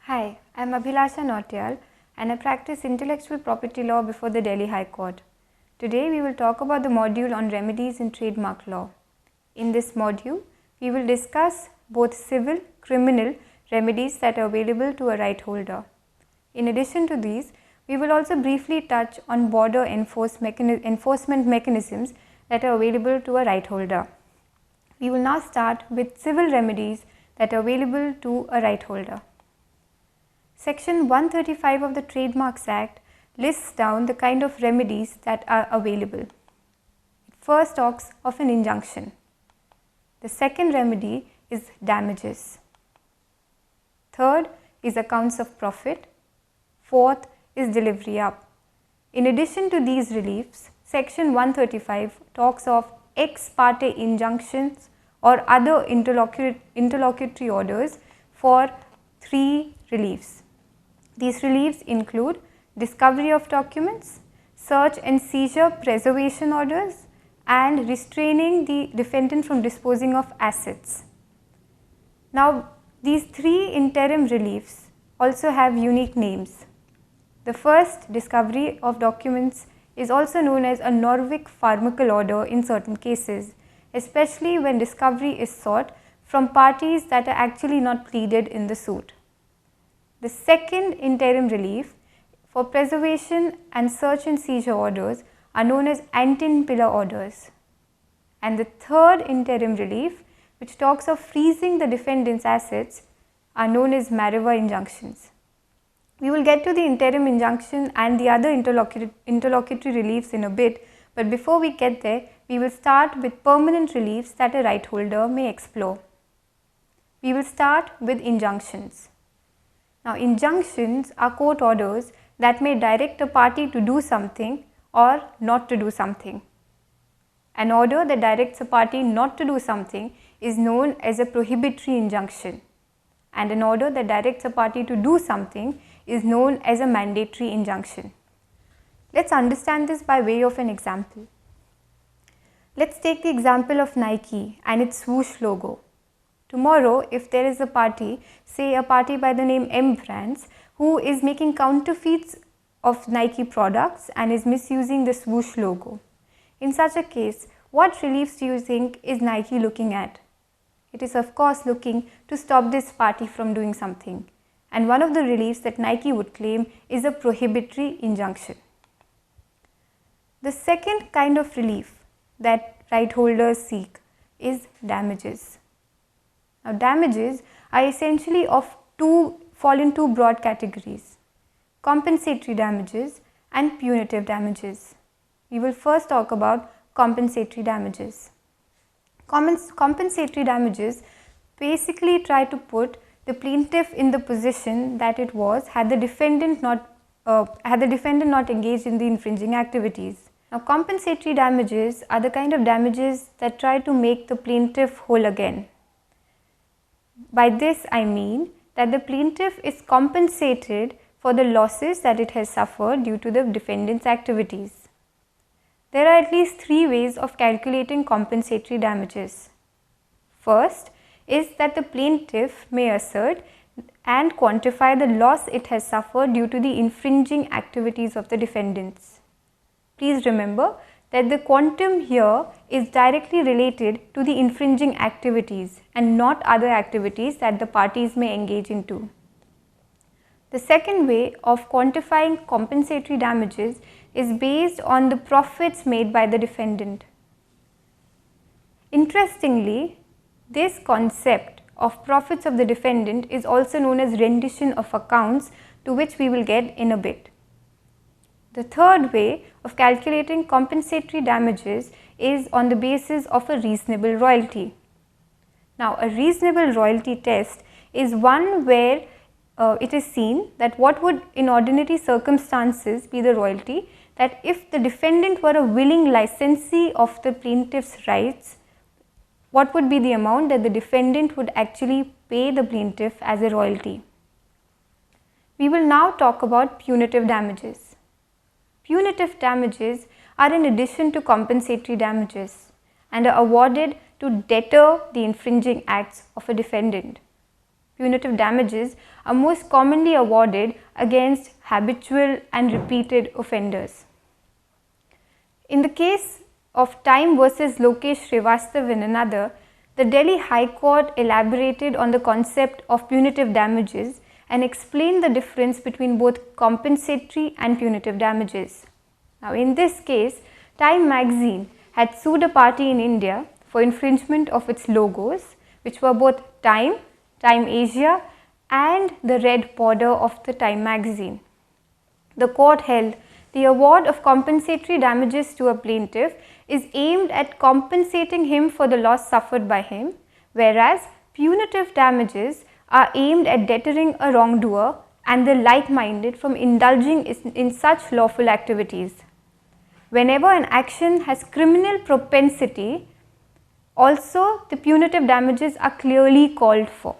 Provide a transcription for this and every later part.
Hi, I am Abhilasha Nautiyal and I practice intellectual property law before the Delhi High Court. Today we will talk about the module on remedies in trademark law. In this module, we will discuss both civil, criminal remedies that are available to a right holder. In addition to these, we will also briefly touch on border enforcement mechanisms that are available to a right holder. We will now start with civil remedies that are available to a right holder. Section 135 of the Trademarks Act lists down the kind of remedies that are available. It first talks of an injunction. The second remedy is damages. Third is accounts of profit. Fourth is delivery up. In addition to these reliefs, Section 135 talks of ex parte injunctions or other interlocutory orders for three reliefs. These reliefs include discovery of documents, search and seizure preservation orders, and restraining the defendant from disposing of assets. Now, these three interim reliefs also have unique names. The first, discovery of documents, is also known as a Norwick Pharmacal order in certain cases, especially when discovery is sought from parties that are actually not pleaded in the suit. The second interim relief for preservation and search and seizure orders are known as ante-pillar orders. And the third interim relief, which talks of freezing the defendant's assets, are known as Mariva injunctions. We will get to the interim injunction and the other interlocutory reliefs in a bit, but before we get there, we will start with permanent reliefs that a right holder may explore. We will start with injunctions. Now, injunctions are court orders that may direct a party to do something or not to do something. An order that directs a party not to do something is known as a prohibitory injunction, and an order that directs a party to do something is known as a mandatory injunction. Let's understand this by way of an example. Let's take the example of Nike and its swoosh logo. Tomorrow, if there is a party, say a party by the name M Brands, who is making counterfeits of Nike products and is misusing the swoosh logo. In such a case, what reliefs do you think is Nike looking at? It is of course looking to stop this party from doing something. And one of the reliefs that Nike would claim is a prohibitory injunction. The second kind of relief that right holders seek is damages. Now, damages are essentially fall in two broad categories: compensatory damages and punitive damages. We will first talk about compensatory damages. Compensatory damages basically try to put the plaintiff in the position that it was had the defendant not engaged in the infringing activities. Now, compensatory damages are the kind of damages that try to make the plaintiff whole again. By this I mean that the plaintiff is compensated for the losses that it has suffered due to the defendant's activities. There are at least three ways of calculating compensatory damages. First is that the plaintiff may assert and quantify the loss it has suffered due to the infringing activities of the defendants. Please remember that the quantum here is directly related to the infringing activities and not other activities that the parties may engage into. The second way of quantifying compensatory damages is based on the profits made by the defendant. Interestingly, this concept of profits of the defendant is also known as rendition of accounts, to which we will get in a bit. The third way of calculating compensatory damages is on the basis of a reasonable royalty. Now, a reasonable royalty test is one where it is seen that what would in ordinary circumstances be the royalty, that if the defendant were a willing licensee of the plaintiff's rights, what would be the amount that the defendant would actually pay the plaintiff as a royalty. We will now talk about punitive damages. Punitive damages are in addition to compensatory damages and are awarded to deter the infringing acts of a defendant. punitive damages are most commonly awarded against habitual and repeated offenders. In the case of Time versus Lokesh Srivastav and another, the Delhi High Court elaborated on the concept of punitive damages and explained the difference between both compensatory and punitive damages. Now, in this case, Time magazine had sued a party in India for infringement of its logos, which were both Time, Time Asia and the red border of the Time magazine. The court held the award of compensatory damages to a plaintiff is aimed at compensating him for the loss suffered by him, whereas punitive damages are aimed at deterring a wrongdoer and the like-minded from indulging in such lawful activities. Whenever an action has criminal propensity, also the punitive damages are clearly called for.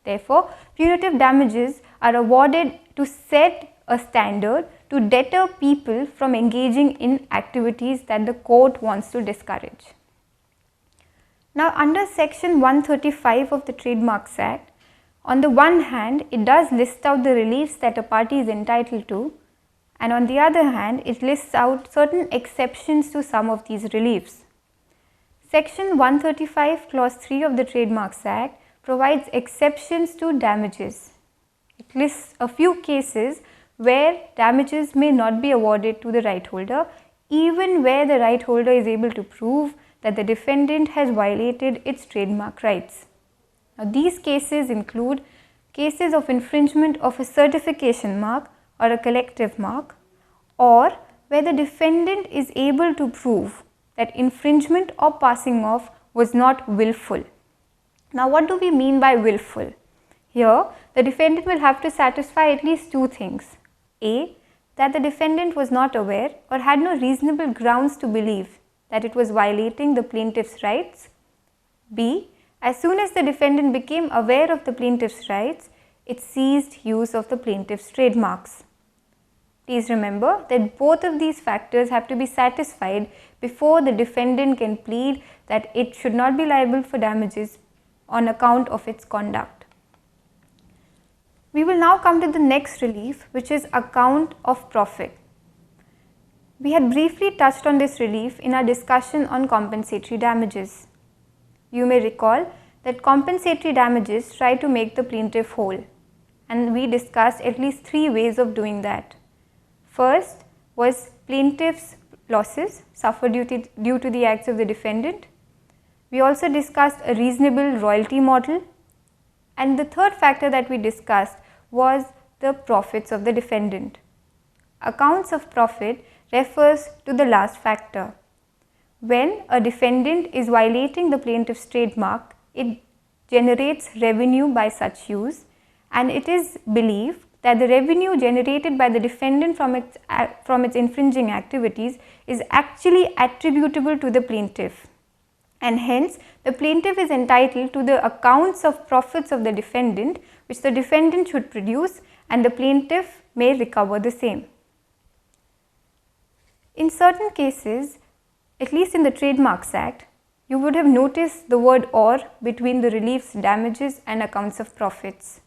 Therefore, punitive damages are awarded to set a standard to deter people from engaging in activities that the court wants to discourage. Now, under section 135 of the Trademarks Act, on the one hand, it does list out the reliefs that a party is entitled to, and on the other hand, it lists out certain exceptions to some of these reliefs. Section 135 clause 3 of the Trademarks Act provides exceptions to damages. It lists a few cases where damages may not be awarded to the right holder, even where the right holder is able to prove that the defendant has violated its trademark rights. Now, these cases include cases of infringement of a certification mark or a collective mark, or where the defendant is able to prove that infringement or passing off was not willful. Now, what do we mean by willful? Here, the defendant will have to satisfy at least two things. A, that the defendant was not aware or had no reasonable grounds to believe that it was violating the plaintiff's rights. B, as soon as the defendant became aware of the plaintiff's rights, it ceased use of the plaintiff's trademarks. Please remember that both of these factors have to be satisfied before the defendant can plead that it should not be liable for damages on account of its conduct. We will now come to the next relief, which is account of profit. We had briefly touched on this relief in our discussion on compensatory damages. You may recall that compensatory damages try to make the plaintiff whole, and we discussed at least three ways of doing that. First was plaintiff's losses suffered due to the acts of the defendant. We also discussed a reasonable royalty model, and the third factor that we discussed was the profits of the defendant. Accounts of profit refers to the last factor. When a defendant is violating the plaintiff's trademark, it generates revenue by such use, and it is believed that the revenue generated by the defendant from its infringing activities is actually attributable to the plaintiff, and hence the plaintiff is entitled to the accounts of profits of the defendant, which the defendant should produce, and the plaintiff may recover the same. In certain cases, at least in the Trademarks Act, you would have noticed the word or between the reliefs, damages and accounts of profits.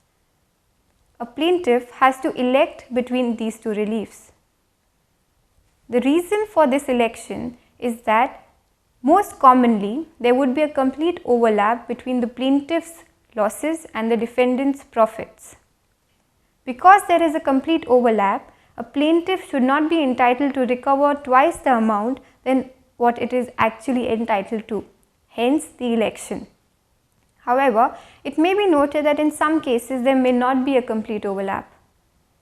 A plaintiff has to elect between these two reliefs. The reason for this election is that most commonly there would be a complete overlap between the plaintiff's losses and the defendant's profits. Because there is a complete overlap, a plaintiff should not be entitled to recover twice the amount than what it is actually entitled to, hence the election. However, it may be noted that in some cases there may not be a complete overlap.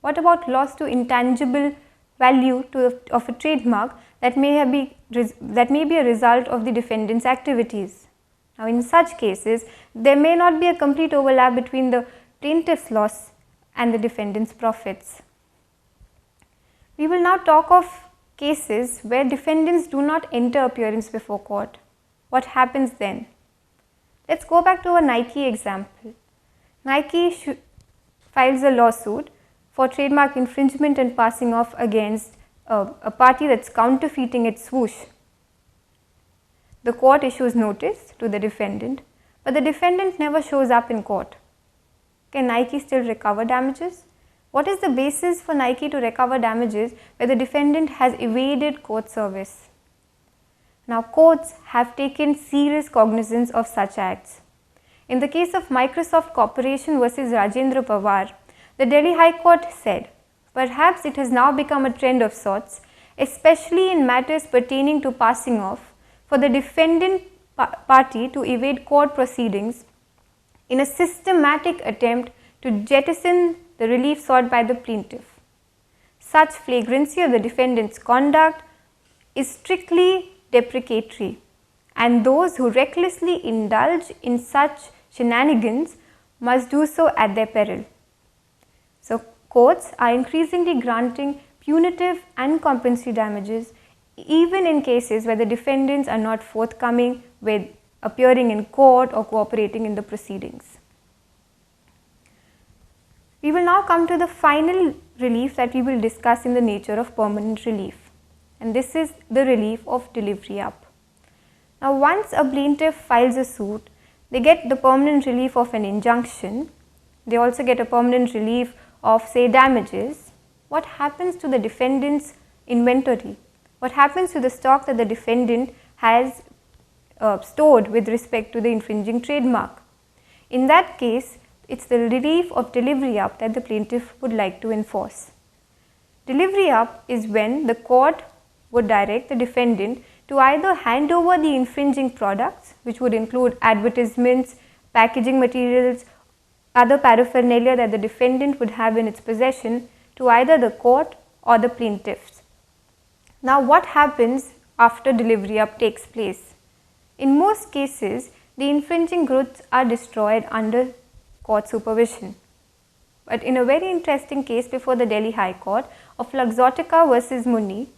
What about loss to intangible value of a trademark that may be a result of the defendant's activities? Now, in such cases, there may not be a complete overlap between the plaintiff's loss and the defendant's profits. We will now talk of cases where defendants do not enter appearance before court. What happens then? Let's go back to a Nike example. Nike files a lawsuit for trademark infringement and passing off against a party that's counterfeiting its swoosh. The court issues notice to the defendant, but the defendant never shows up in court. Can Nike still recover damages? What is the basis for Nike to recover damages where the defendant has evaded court service? Now, courts have taken serious cognizance of such acts. In the case of Microsoft Corporation versus Rajendra Pawar, the Delhi High Court said, perhaps it has now become a trend of sorts, especially in matters pertaining to passing off, for the defendant party to evade court proceedings in a systematic attempt to jettison the relief sought by the plaintiff. Such flagrancy of the defendant's conduct is strictly deprecatory, and those who recklessly indulge in such shenanigans must do so at their peril. So, courts are increasingly granting punitive and compensatory damages even in cases where the defendants are not forthcoming with appearing in court or cooperating in the proceedings. We will now come to the final relief that we will discuss in the nature of permanent relief, and this is the relief of delivery up. Now, once a plaintiff files a suit, they get the permanent relief of an injunction. They also get a permanent relief of, say, damages. What happens to the defendant's inventory? What happens to the stock that the defendant has stored with respect to the infringing trademark? In that case, it's the relief of delivery up that the plaintiff would like to enforce. Delivery up is when the court would direct the defendant to either hand over the infringing products, which would include advertisements, packaging materials, other paraphernalia that the defendant would have in its possession, to either the court or the plaintiffs. Now, what happens after delivery up takes place? In most cases, the infringing goods are destroyed under court supervision. But in a very interesting case before the Delhi High Court of Luxottica versus Muni,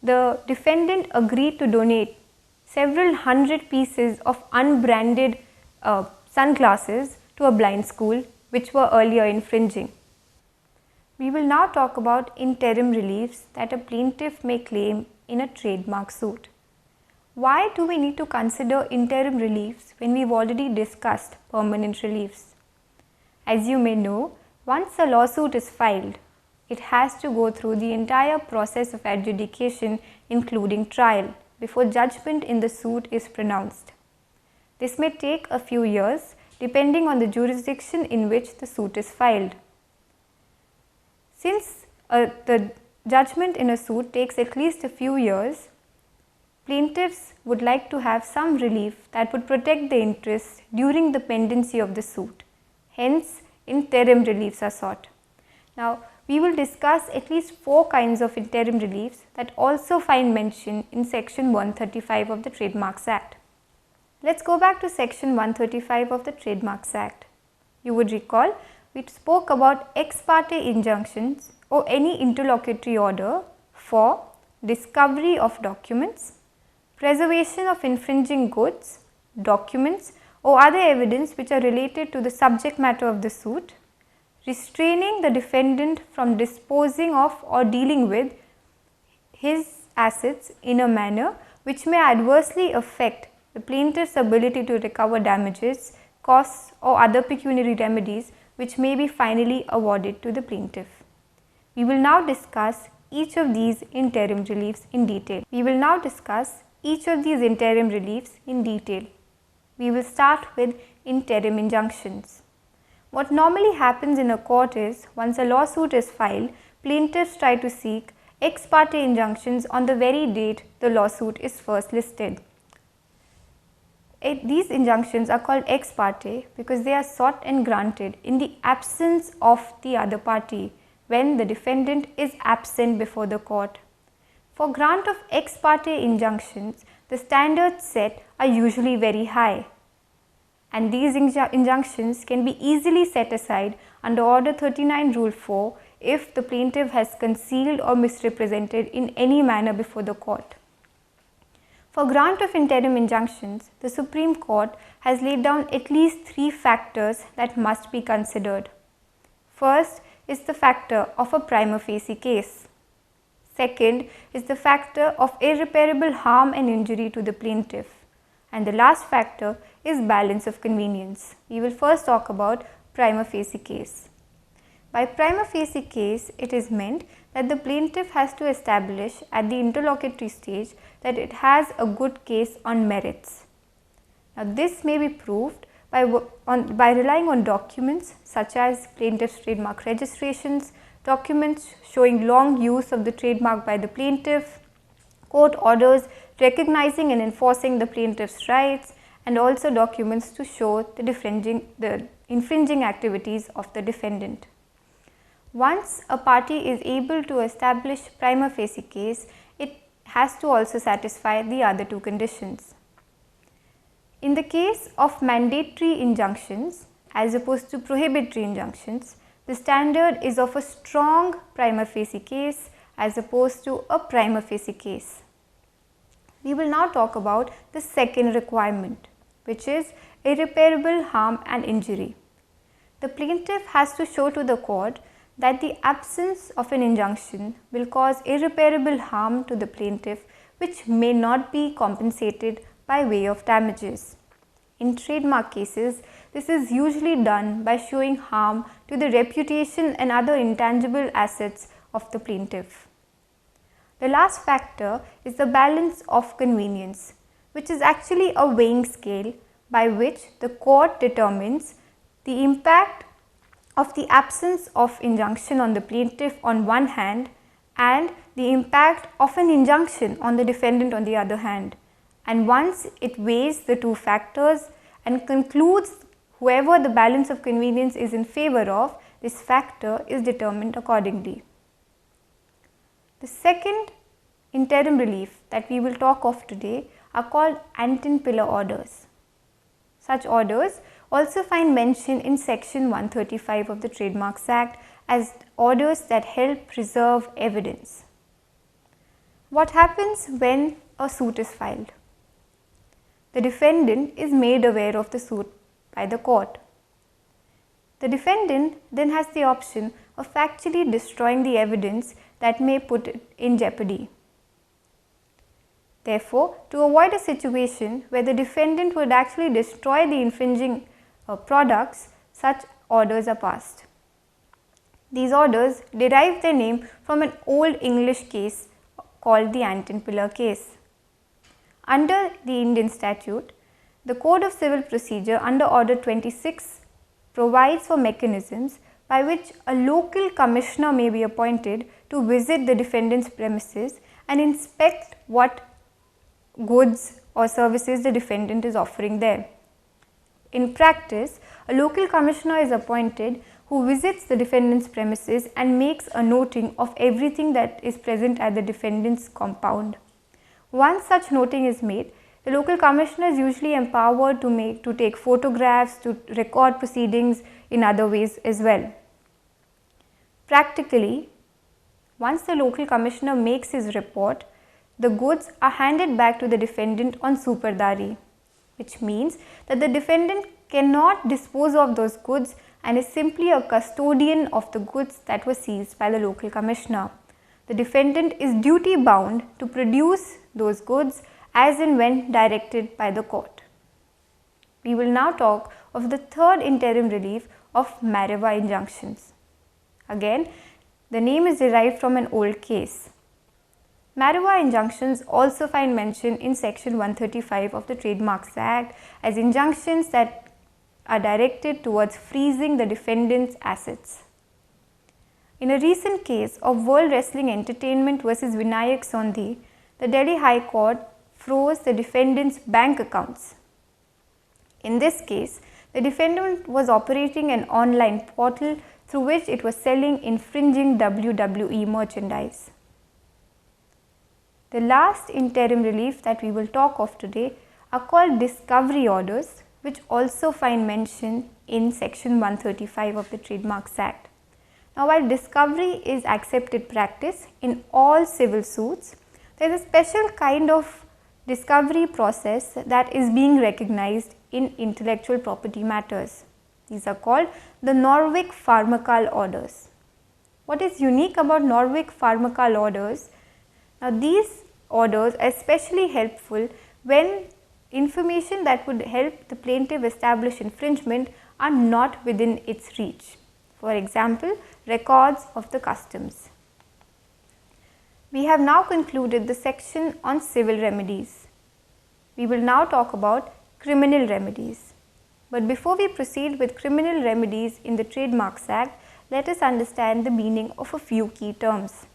the defendant agreed to donate several hundred pieces of unbranded sunglasses to a blind school which were earlier infringing. We will now talk about interim reliefs that a plaintiff may claim in a trademark suit. Why do we need to consider interim reliefs when we've already discussed permanent reliefs? As you may know, once a lawsuit is filed, it has to go through the entire process of adjudication, including trial, before judgment in the suit is pronounced. This may take a few years depending on the jurisdiction in which the suit is filed. Since the judgment in a suit takes at least a few years, plaintiffs would like to have some relief that would protect their interests during the pendency of the suit. Hence, interim reliefs are sought. Now, we will discuss at least 4 kinds of interim reliefs that also find mention in section 135 of the Trademarks Act. Let's go back to section 135 of the Trademarks Act. You would recall we spoke about ex parte injunctions or any interlocutory order for discovery of documents, preservation of infringing goods, documents or other evidence which are related to the subject matter of the suit, restraining the defendant from disposing of or dealing with his assets in a manner which may adversely affect the plaintiff's ability to recover damages, costs or other pecuniary remedies which may be finally awarded to the plaintiff. We will now discuss each of these interim reliefs in detail. We will start with interim injunctions. What normally happens in a court is, once a lawsuit is filed, plaintiffs try to seek ex parte injunctions on the very date the lawsuit is first listed. These injunctions are called ex parte because they are sought and granted in the absence of the other party, when the defendant is absent before the court. For grant of ex parte injunctions, the standards set are usually very high, and these injunctions can be easily set aside under Order 39 Rule 4 if the plaintiff has concealed or misrepresented in any manner before the court. For grant of interim injunctions, the Supreme Court has laid down at least 3 factors that must be considered. First is the factor of a prima facie case. Second is the factor of irreparable harm and injury to the plaintiff. And the last factor is balance of convenience. We will first talk about prima facie case. By prima facie case, it is meant that the plaintiff has to establish at the interlocutory stage that it has a good case on merits. Now, this may be proved by relying on documents such as plaintiff's trademark registrations, documents showing long use of the trademark by the plaintiff, court orders recognizing and enforcing the plaintiff's rights, and also documents to show the infringing activities of the defendant. Once a party is able to establish prima facie case, it has to also satisfy the other two conditions. In the case of mandatory injunctions as opposed to prohibitory injunctions, the standard is of a strong prima facie case as opposed to a prima facie case. We will now talk about the second requirement, which is irreparable harm and injury. The plaintiff has to show to the court that the absence of an injunction will cause irreparable harm to the plaintiff, which may not be compensated by way of damages. In trademark cases, this is usually done by showing harm to the reputation and other intangible assets of the plaintiff. The last factor is the balance of convenience, which is actually a weighing scale by which the court determines the impact of the absence of injunction on the plaintiff on one hand and the impact of an injunction on the defendant on the other hand. And once it weighs the two factors and concludes whoever the balance of convenience is in favor of, this factor is determined accordingly. The second interim relief that we will talk of today are called ante-pillar orders. Such orders also find mention in section 135 of the Trademarks Act as orders that help preserve evidence. What happens when a suit is filed? The defendant is made aware of the suit by the court. The defendant then has the option of actually destroying the evidence that may put it in jeopardy. Therefore, to avoid a situation where the defendant would actually destroy the infringing products, such orders are passed. These orders derive their name from an old English case called the ante-pillar case. Under the Indian statute, the Code of Civil Procedure under Order 26 provides for mechanisms by which a local commissioner may be appointed to visit the defendant's premises and inspect what goods or services the defendant is offering there. In practice, a local commissioner is appointed who visits the defendant's premises and makes a noting of everything that is present at the defendant's compound. Once such noting is made, the local commissioner is usually empowered to take photographs, to record proceedings in other ways as well. Practically, once the local commissioner makes his report, the goods are handed back to the defendant on superdari, which means that the defendant cannot dispose of those goods and is simply a custodian of the goods that were seized by the local commissioner. The defendant is duty bound to produce those goods as and when directed by the court. We will now talk of the third interim relief of Mareva injunctions. Again, the name is derived from an old case. Mareva injunctions also find mention in section 135 of the Trademarks Act as injunctions that are directed towards freezing the defendant's assets. In a recent case of World Wrestling Entertainment versus Vinayak Sondhi, the Delhi High Court froze the defendant's bank accounts. In this case, the defendant was operating an online portal through which it was selling infringing WWE merchandise. The last interim relief that we will talk of today are called discovery orders, which also find mention in section 135 of the Trademarks Act. Now, while discovery is accepted practice in all civil suits, there is a special kind of discovery process that is being recognized in intellectual property matters. These are called the Norwick Pharmacal orders. What is unique about Norwick Pharmacal orders? Now, these orders are especially helpful when information that would help the plaintiff establish infringement are not within its reach. For example, records of the customs. We have now concluded the section on civil remedies. We will now talk about criminal remedies. But before we proceed with criminal remedies in the Trademarks Act, let us understand the meaning of a few key terms.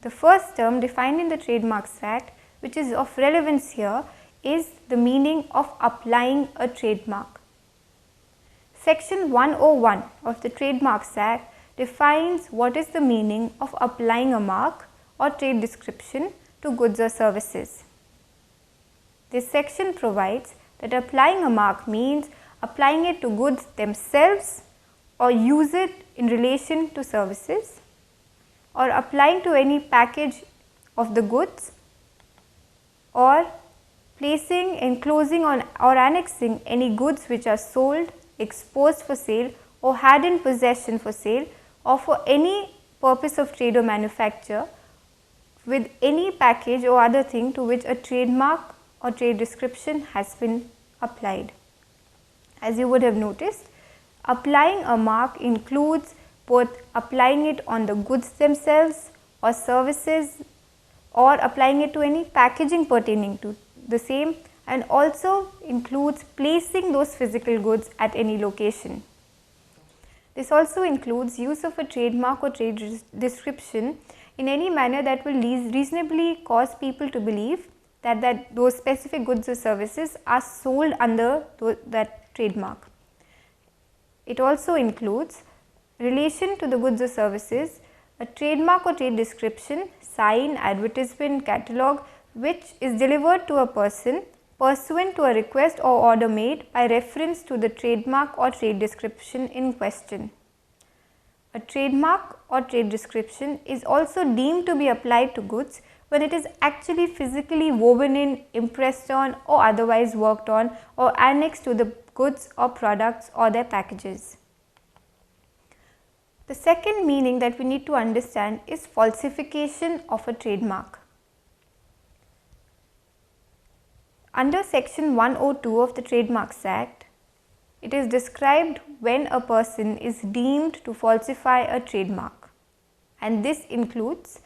The first term defined in the Trademarks Act, which is of relevance here, is the meaning of applying a trademark. Section 101 of the Trademarks Act defines what is the meaning of applying a mark or trade description to goods or services. This section provides that applying a mark means applying it to goods themselves or use it in relation to services, or applying to any package of the goods, or placing, enclosing or annexing any goods which are sold, exposed for sale or had in possession for sale or for any purpose of trade or manufacture with any package or other thing to which a trademark or trade description has been applied. As you would have noticed, applying a mark includes both applying it on the goods themselves or services, or applying it to any packaging pertaining to the same, and also includes placing those physical goods at any location. This also includes use of a trademark or trade description in any manner that will reasonably cause people to believe that those specific goods or services are sold under that trademark. It also includes relation to the goods or services, a trademark or trade description, sign, advertisement, catalogue which is delivered to a person pursuant to a request or order made by reference to the trademark or trade description in question. A trademark or trade description is also deemed to be applied to goods when it is actually physically woven in, impressed on or otherwise worked on or annexed to the goods or products or their packages. The second meaning that we need to understand is falsification of a trademark. Under section 102 of the Trademarks Act, it is described when a person is deemed to falsify a trademark, and this includes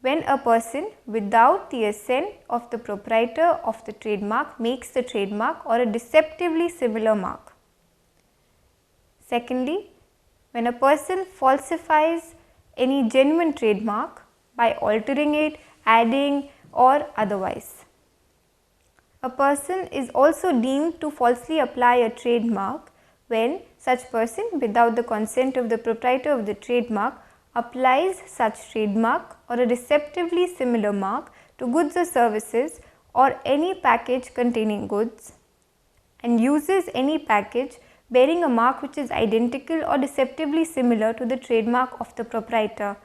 when a person without the assent of the proprietor of the trademark makes the trademark or a deceptively similar mark. Secondly, when a person falsifies any genuine trademark by altering it, adding or otherwise. A person is also deemed to falsely apply a trademark when such person without the consent of the proprietor of the trademark applies such trademark or a deceptively similar mark to goods or services or any package containing goods, and uses any package bearing a mark which is identical or deceptively similar to the trademark of the proprietor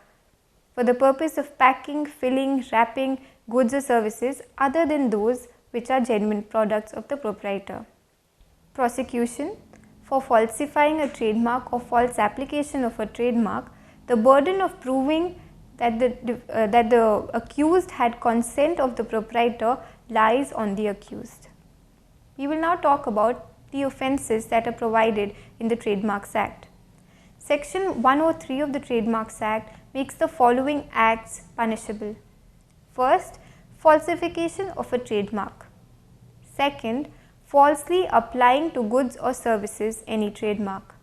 for the purpose of packing, filling, wrapping goods or services other than those which are genuine products of the proprietor. Prosecution for falsifying a trademark or false application of a trademark, the burden of proving that the accused had consent of the proprietor lies on the accused. We will now talk about the offences that are provided in the Trademarks Act. Section 103 of the Trademarks Act makes the following acts punishable. First, falsification of a trademark. Second, falsely applying to goods or services any trademark.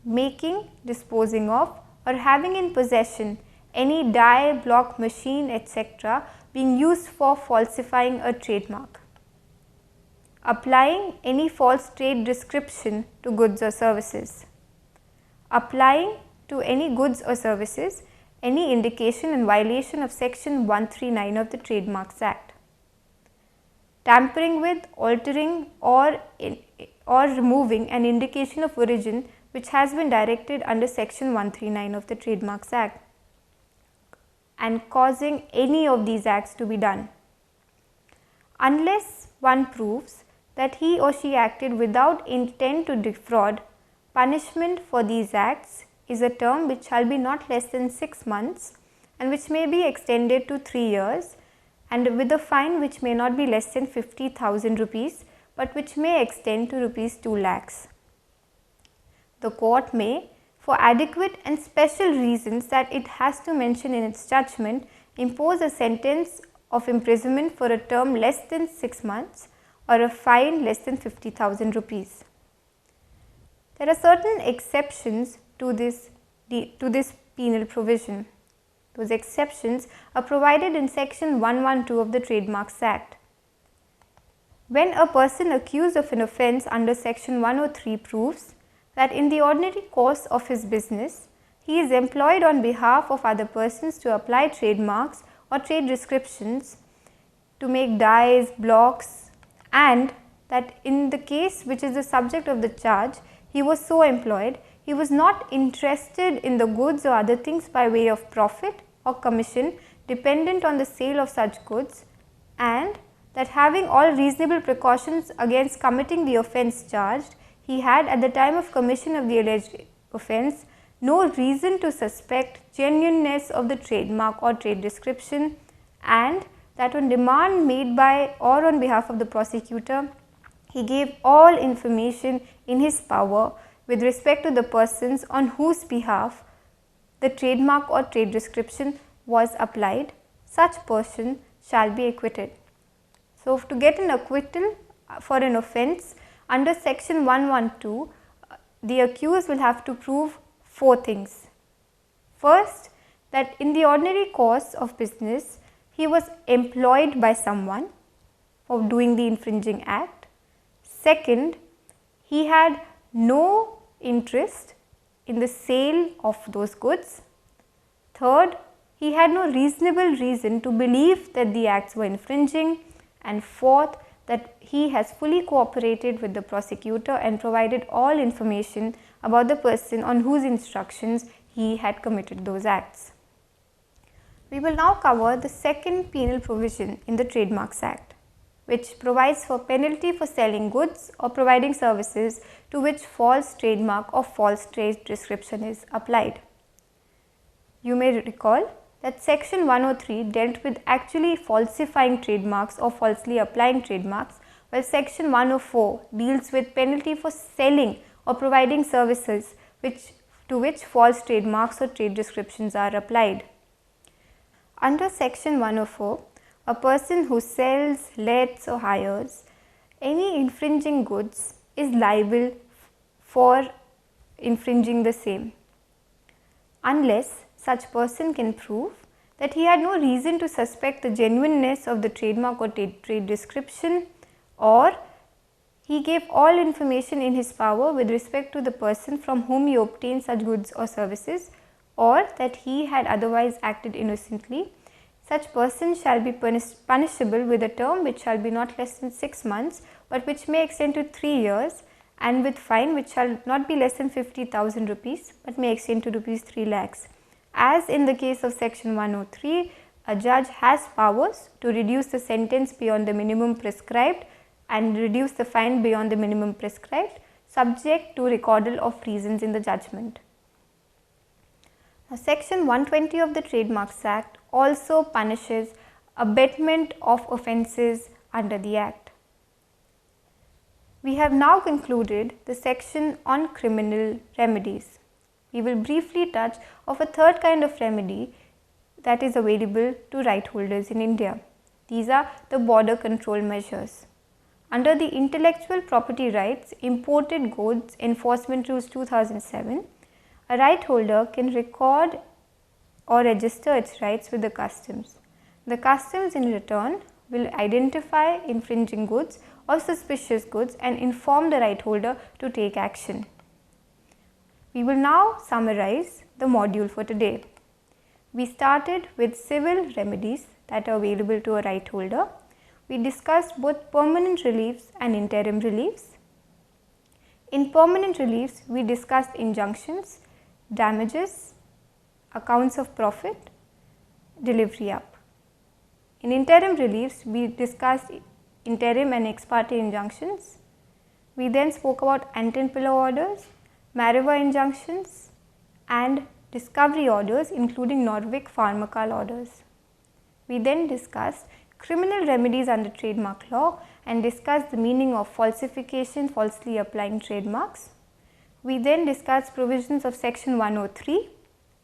Making, disposing of or having in possession any die, block, machine, etc. being used for falsifying a trademark. Applying any false trade description to goods or services. Applying to any goods or services any indication in violation of section 139 of the Trademarks Act. Tampering with, altering or removing an indication of origin which has been directed under section 139 of the Trademarks Act, and causing any of these acts to be done. Unless one proves that he or she acted without intent to defraud, punishment for these acts is a term which shall be not less than 6 months and which may be extended to 3 years, and with a fine which may not be less than 50,000 rupees but which may extend to rupees 2 lakhs. The court may, for adequate and special reasons that it has to mention in its judgment, impose a sentence of imprisonment for a term less than 6 months or a fine less than 50,000 rupees. There are certain exceptions to this penal provision. Those exceptions are provided in section 112 of the Trademarks Act. When a person accused of an offence under section 103 proves that in the ordinary course of his business, he is employed on behalf of other persons to apply trademarks or trade descriptions to make dies, blocks, and that in the case which is the subject of the charge, he was so employed, he was not interested in the goods or other things by way of profit or commission dependent on the sale of such goods, and that having all reasonable precautions against committing the offence charged, he had at the time of commission of the alleged offence no reason to suspect genuineness of the trademark or trade description, and that on demand made by or on behalf of the prosecutor, he gave all information in his power with respect to the persons on whose behalf the trademark or trade description was applied. Such person shall be acquitted. So, to get an acquittal for an offence under section 112, the accused will have to prove 4 things. First, that in the ordinary course of business, he was employed by someone for doing the infringing act. Second, he had no interest in the sale of those goods. Third, he had no reasonable reason to believe that the acts were infringing. And fourth, that he has fully cooperated with the prosecutor and provided all information about the person on whose instructions he had committed those acts. We will now cover the second penal provision in the Trademarks Act, which provides for penalty for selling goods or providing services to which false trademark or false trade description is applied. You may recall that section 103 dealt with actually falsifying trademarks or falsely applying trademarks, while section 104 deals with penalty for selling or providing services to which false trademarks or trade descriptions are applied. Under section 104, a person who sells, lets or hires any infringing goods is liable for infringing the same, unless such person can prove that he had no reason to suspect the genuineness of the trademark or trade description, or he gave all information in his power with respect to the person from whom he obtained such goods or services, or that he had otherwise acted innocently. Such person shall be punishable with a term which shall be not less than 6 months, but which may extend to 3 years, and with fine which shall not be less than 50,000 rupees, but may extend to rupees 3 lakhs. As in the case of section 103, a judge has powers to reduce the sentence beyond the minimum prescribed and reduce the fine beyond the minimum prescribed, subject to recordal of reasons in the judgment. Now, section 120 of the Trademarks Act also punishes abatement of offences under the Act. We have now concluded the section on criminal remedies. We will briefly touch of a third kind of remedy that is available to right holders in India. These are the border control measures. Under the Intellectual Property Rights Imported Goods Enforcement Rules 2007, a right holder can record or register its rights with the customs. The customs in return will identify infringing goods or suspicious goods and inform the right holder to take action. We will now summarize the module for today. We started with civil remedies that are available to a right holder. We discussed both permanent reliefs and interim reliefs. In permanent reliefs, we discussed injunctions, damages, accounts of profit, delivery up. In interim reliefs, we discussed interim and ex parte injunctions. We then spoke about ante and pillar orders, Mariva injunctions and discovery orders, including Norvik Pharmacal orders. We then discussed criminal remedies under trademark law and discussed the meaning of falsification, falsely applying trademarks. We then discussed provisions of Section 103,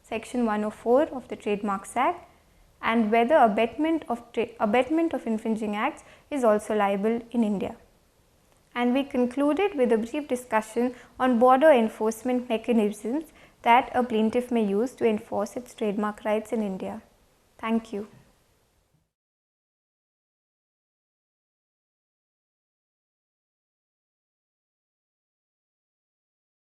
Section 104 of the Trademarks Act, and whether abetment of infringing acts is also liable in India. And we concluded with a brief discussion on border enforcement mechanisms that a plaintiff may use to enforce its trademark rights in India. Thank you.